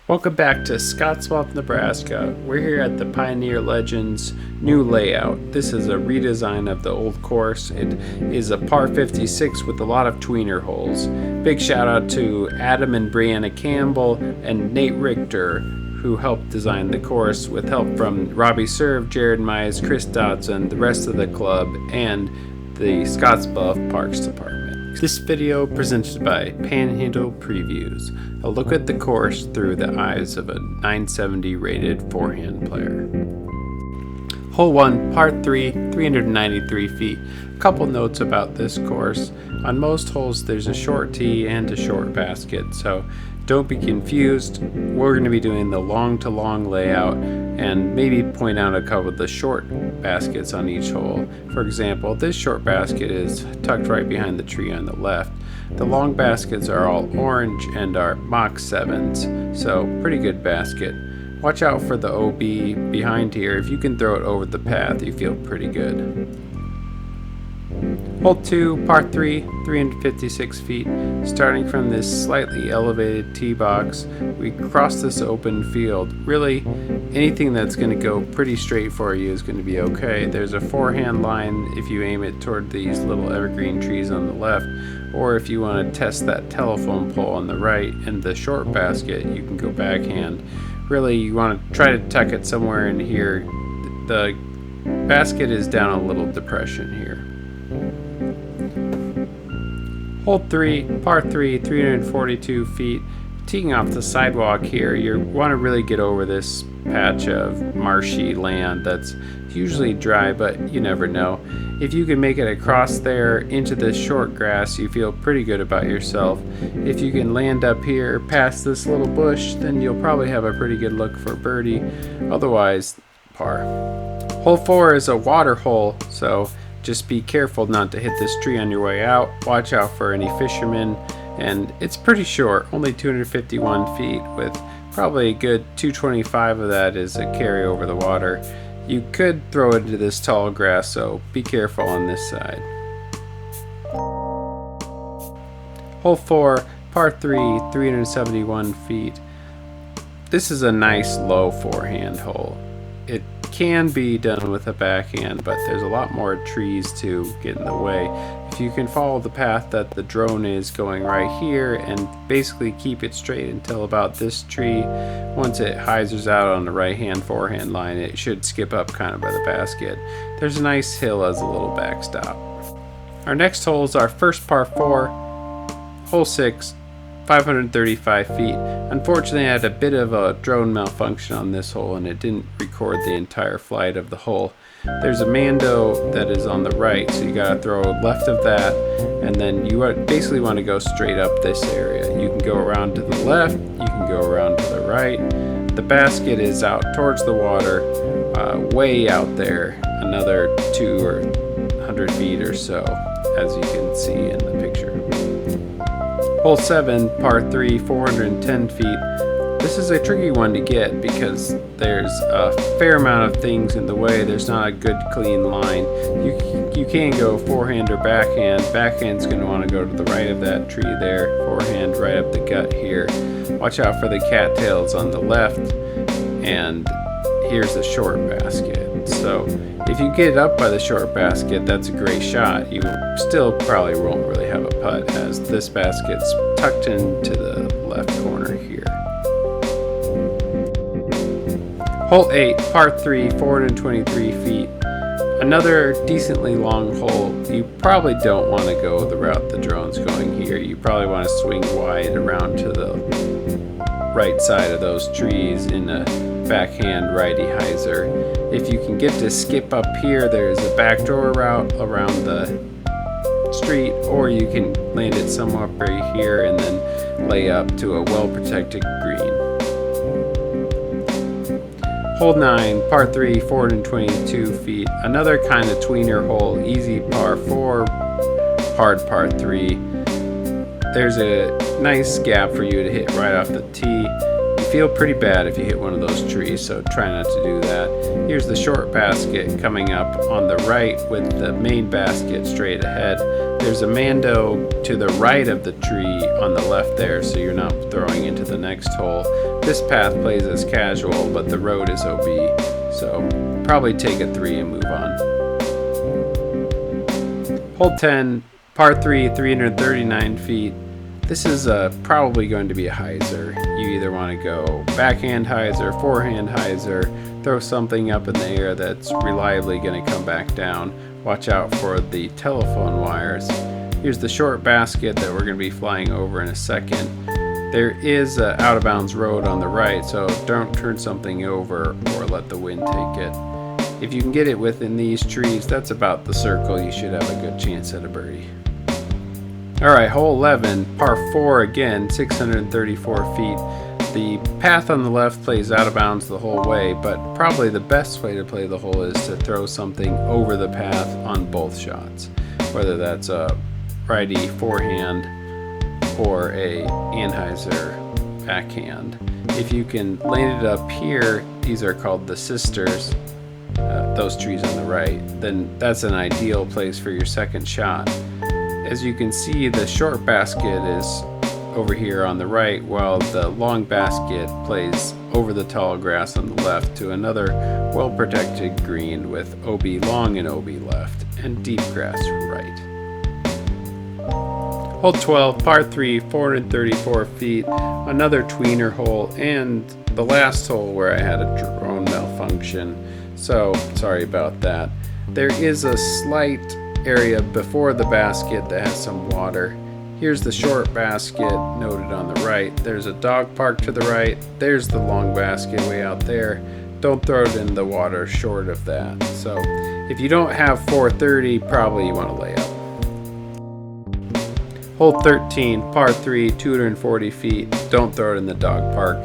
Welcome back to Scottsbluff, Nebraska. We're here at the Pioneer Legends new layout. This is a redesign of the old course. It is a par 56 with a lot of tweener holes. Big shout out to Adam and Brianna Campbell and Nate Richter, who helped design the course with help from Robbie Serve, Jared Mize, Chris Dodson, the rest of the club, and the Scottsbluff Parks Department. This video presented by Panhandle Previews, a look at the course through the eyes of a 970 rated forehand player. Hole 1, par 3, 393 feet. A couple notes about this course. On most holes there's a short tee and a short basket, so don't be confused. We're going to be doing the long to long layout and maybe point out a couple of the short baskets on each hole. For example, this short basket is tucked right behind the tree on the left. The long baskets are all orange and are Mach 7s, so pretty good basket. Watch out for the OB behind here. If you can throw it over the path, you feel pretty good. Hole 2, par 3, 356 feet. Starting from this slightly elevated tee box, we cross this open field. Really, anything that's going to go pretty straight for you is going to be okay. There's a forehand line if you aim it toward these little evergreen trees on the left, or if you want to test that telephone pole on the right and the short basket, you can go backhand. Really, you want to try to tuck it somewhere in here. The basket is down a little depression here. Hole 3, par 3, 342 feet. Teeing off the sidewalk here, you want to really get over this patch of marshy land that's usually dry, but you never know. If you can make it across there into this short grass, you feel pretty good about yourself. If you can land up here past this little bush, then you'll probably have a pretty good look for birdie. Otherwise, par. Hole 4 is a water hole, so just be careful not to hit this tree on your way out. Watch out for any fishermen. And it's pretty short, only 251 feet, with probably a good 225 of that is a carry over the water. You could throw it into this tall grass, so be careful on this side. Hole 4, par 3, 371 feet. This is a nice low forehand hole. It can be done with a backhand, but there's a lot more trees to get in the way. If you can follow the path that the drone is going right here and basically keep it straight until about this tree, once it hyzers out on the right hand forehand line, it should skip up kind of by the basket. There's a nice hill as a little backstop. Our next hole is our first par 4, hole 6, 535 feet. Unfortunately, I had a bit of a drone malfunction on this hole and it didn't record the entire flight of the hole. There's a Mando that is on the right, so you gotta throw left of that, and then you basically want to go straight up this area. You can go around to the left, you can go around to the right. The basket is out towards the water, way out there, another 200 feet or so, as you can see in the picture. Hole 7, par 3, 410 feet. This is a tricky one to get because there's a fair amount of things in the way. There's not a good clean line. You can go forehand or backhand. Backhand's going to want to go to the right of that tree there. Forehand right up the gut here. Watch out for the cattails on the left. And here's the short basket. So if you get up by the short basket, that's a great shot. You still probably won't really have a putt as this basket's tucked into the left corner here. Hole 8, par 3, 423 feet. Another decently long hole. You probably don't want to go the route the drone's going here. You probably want to swing wide around to the right side of those trees in a backhand righty hyzer. If you can get to skip up here, there's a backdoor route around the street, or you can land it somewhere right here and then lay up to a well-protected green. Hole 9, par 3, 422 feet. Another kind of tweener hole, easy par 4, hard par 3. There's a nice gap for you to hit right off the tee. You feel pretty bad if you hit one of those trees, so try not to do that. Here's the short basket coming up on the right with the main basket straight ahead. There's a mando to the right of the tree on the left there, so you're not throwing into the next hole. This path plays as casual, but the road is OB, so probably take a 3 and move on. Hole 10, par 3, 339 feet. This is probably going to be a hyzer. You either want to go backhand hyzer, forehand hyzer, throw something up in the air that's reliably going to come back down. Watch out for the telephone wires. Here's the short basket that we're going to be flying over in a second. There is an out of bounds road on the right, so don't turn something over or let the wind take it. If you can get it within these trees, that's about the circle, you should have a good chance at a birdie. Alright, hole 11, par 4 again, 634 feet. The path on the left plays out of bounds the whole way, but probably the best way to play the hole is to throw something over the path on both shots. Whether that's a righty forehand or a anhyzer backhand. If you can land it up here, these are called the sisters, those trees on the right, then that's an ideal place for your second shot. As you can see, the short basket is over here on the right, while the long basket plays over the tall grass on the left to another well-protected green with OB long and OB left, and deep grass right. Hole 12, par 3, 434 feet, another tweener hole, and the last hole where I had a drone malfunction, so sorry about that. There is a slight area before the basket that has some water. Here's the short basket noted on the right. There's a dog park to the right. There's the long basket way out there. Don't throw it in the water short of that. So if you don't have 430, probably you want to lay up. Hole 13, par 3, 240 feet. Don't throw it in the dog park.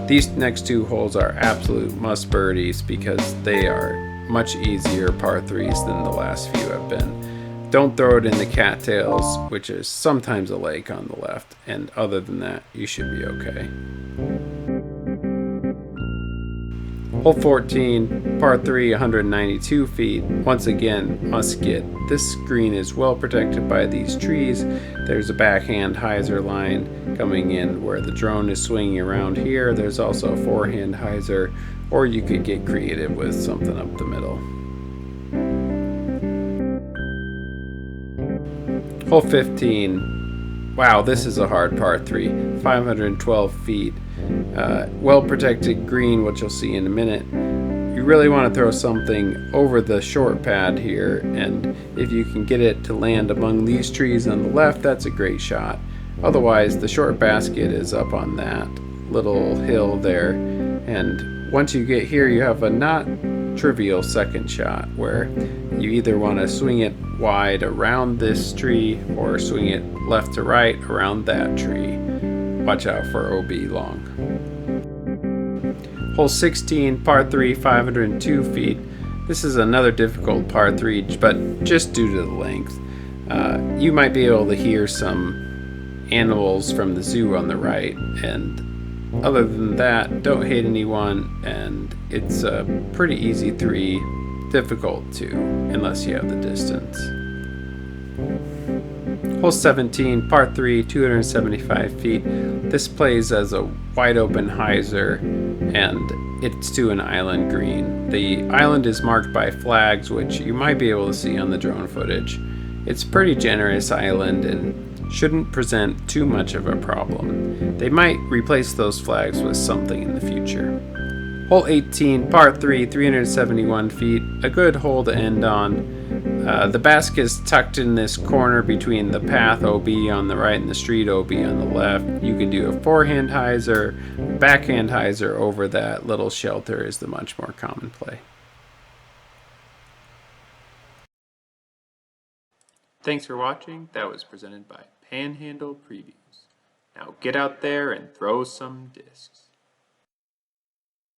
These next two holes are absolute must birdies because they are much easier par 3s than the last few have been. Don't throw it in the cattails, which is sometimes a lake on the left, and other than that, you should be okay. Hole 14, par 3, 192 feet. Once again, musket. This green is well protected by these trees. There's a backhand hyzer line coming in where the drone is swinging around here. There's also a forehand hyzer, or you could get creative with something up the middle. Hole 15. Wow, this is a hard par 3. 512 feet. Well protected green, which you'll see in a minute. You really want to throw something over the short pad here, and if you can get it to land among these trees on the left, that's a great shot. Otherwise, the short basket is up on that little hill there, and once you get here, you have a not trivial second shot where you either want to swing it wide around this tree or swing it left to right around that tree. Watch out for OB long. Hole 16, par 3, 502 feet. This is another difficult par 3, but just due to the length. You might be able to hear some animals from the zoo on the right, and other than that, don't hit anyone, and it's a pretty easy 3, difficult 2, unless you have the distance. Hole 17, par 3, 275 feet. This plays as a wide open hyzer, and it's to an island green. The island is marked by flags, which you might be able to see on the drone footage. It's a pretty generous island and shouldn't present too much of a problem. They might replace those flags with something in the future. Hole 18, par 3, 371 feet. A good hole to end on. The basket is tucked in this corner between the path OB on the right and the street OB on the left. You can do a forehand hyzer, backhand hyzer over that little shelter is the much more common play. Thanks for watching. That was presented by Panhandle Previews. Now get out there and throw some discs.